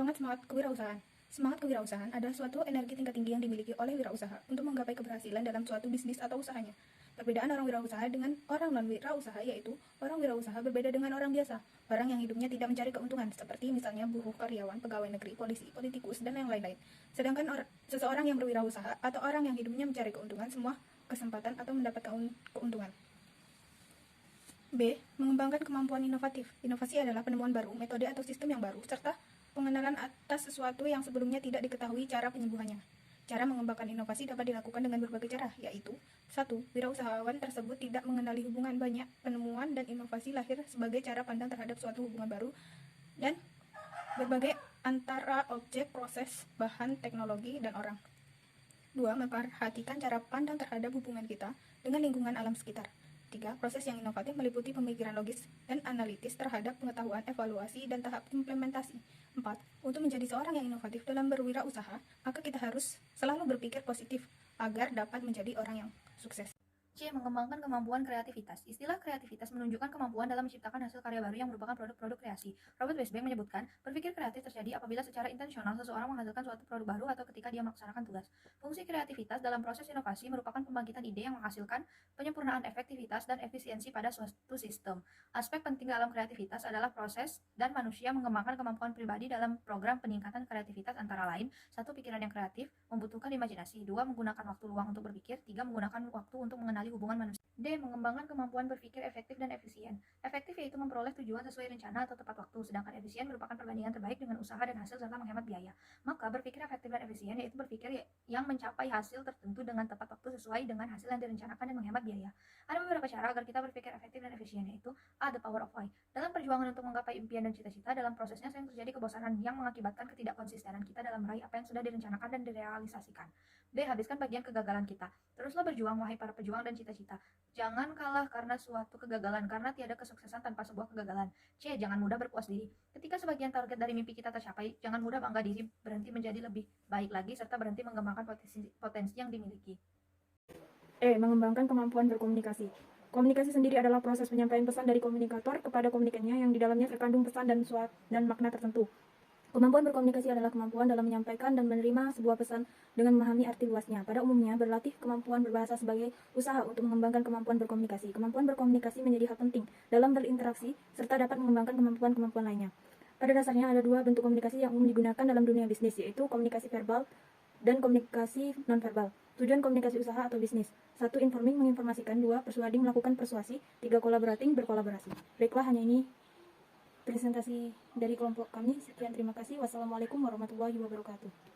Pengembangan semangat kewirausahaan. Semangat kewirausahaan adalah suatu energi tingkat tinggi yang dimiliki oleh wirausaha untuk menggapai keberhasilan dalam suatu bisnis atau usahanya. Perbedaan orang wirausaha dengan orang non-wirausaha yaitu orang wirausaha berbeda dengan orang biasa, orang yang hidupnya tidak mencari keuntungan, seperti misalnya buruh, karyawan, pegawai negeri, polisi, politikus, dan yang lain-lain. Sedangkan seseorang yang berwirausaha atau orang yang hidupnya mencari keuntungan semua kesempatan atau mendapat keuntungan. B. Mengembangkan kemampuan inovatif. Inovasi adalah penemuan baru, metode atau sistem yang baru, serta pengenalan atas sesuatu yang sebelumnya tidak diketahui cara penyembuhannya. Cara mengembangkan inovasi dapat dilakukan dengan berbagai cara, yaitu 1. Wirausahawan tersebut tidak mengenali hubungan banyak penemuan dan inovasi lahir sebagai cara pandang terhadap suatu hubungan baru dan berbagai antara objek, proses, bahan, teknologi, dan orang. 2. Memperhatikan cara pandang terhadap hubungan kita dengan lingkungan alam sekitar. 3. Proses yang inovatif meliputi pemikiran logis dan analitis terhadap pengetahuan, evaluasi, dan tahap implementasi. 4. Untuk menjadi seorang yang inovatif dalam berwirausaha, maka kita harus selalu berpikir positif agar dapat menjadi orang yang sukses. C. Mengembangkan kemampuan kreativitas. Istilah kreativitas menunjukkan kemampuan dalam menciptakan hasil karya baru yang merupakan produk-produk kreasi. Robert Westbank menyebutkan, berpikir kreatif terjadi apabila secara intensional seseorang menghasilkan suatu produk baru atau ketika dia melaksanakan tugas. Fungsi kreativitas dalam proses inovasi merupakan pembangkitan ide yang menghasilkan penyempurnaan efektivitas dan efisiensi pada suatu sistem. Aspek penting dalam kreativitas adalah proses dan manusia mengembangkan kemampuan pribadi dalam program peningkatan kreativitas antara lain, 1. Pikiran yang kreatif membutuhkan imajinasi, 2. Menggunakan waktu luang untuk berpikir, 3. Menggunakan waktu untuk mengenali hubungan manusia. D. Mengembangkan kemampuan berpikir efektif dan efisien. Efektif yaitu memperoleh tujuan sesuai rencana atau tepat waktu, sedangkan efisien merupakan perbandingan terbaik dengan usaha dan hasil serta menghemat biaya. Maka berpikir efektif dan efisien yaitu berpikir yang mencapai hasil tertentu dengan tepat waktu sesuai dengan hasil yang direncanakan dan menghemat biaya. Ada beberapa cara agar kita berpikir efektif dan efisien, yaitu A. The power of why. Dalam perjuangan untuk menggapai impian dan cita-cita, dalam prosesnya sering terjadi kebosanan yang mengakibatkan ketidakkonsistenan kita dalam meraih apa yang sudah direncanakan dan direalisasikan. B. Habiskan bagian kegagalan kita. Teruslah berjuang, wahai para pejuang dan cita-cita. Jangan kalah karena suatu kegagalan, karena tiada kesuksesan tanpa sebuah kegagalan. C. Jangan mudah berpuas diri. Ketika sebagian target dari mimpi kita tercapai, jangan mudah bangga diri, berhenti menjadi lebih baik lagi, serta berhenti mengembangkan potensi yang dimiliki. E. Mengembangkan kemampuan berkomunikasi. Komunikasi sendiri adalah proses penyampaian pesan dari komunikator kepada komunikannya yang di dalamnya terkandung pesan dan makna tertentu. Kemampuan berkomunikasi adalah kemampuan dalam menyampaikan dan menerima sebuah pesan dengan memahami arti luasnya. Pada umumnya, berlatih kemampuan berbahasa sebagai usaha untuk mengembangkan kemampuan berkomunikasi. Kemampuan berkomunikasi menjadi hal penting dalam berinteraksi serta dapat mengembangkan kemampuan-kemampuan lainnya. Pada dasarnya ada dua bentuk komunikasi yang umum digunakan dalam dunia bisnis, yaitu komunikasi verbal dan komunikasi nonverbal. Tujuan komunikasi usaha atau bisnis: 1. Informing, menginformasikan. 2. Persuading, melakukan persuasi. 3. Collaborating, berkolaborasi. Baiklah, hanya ini presentasi dari kelompok kami. Sekian, terima kasih. Wassalamualaikum warahmatullahi wabarakatuh.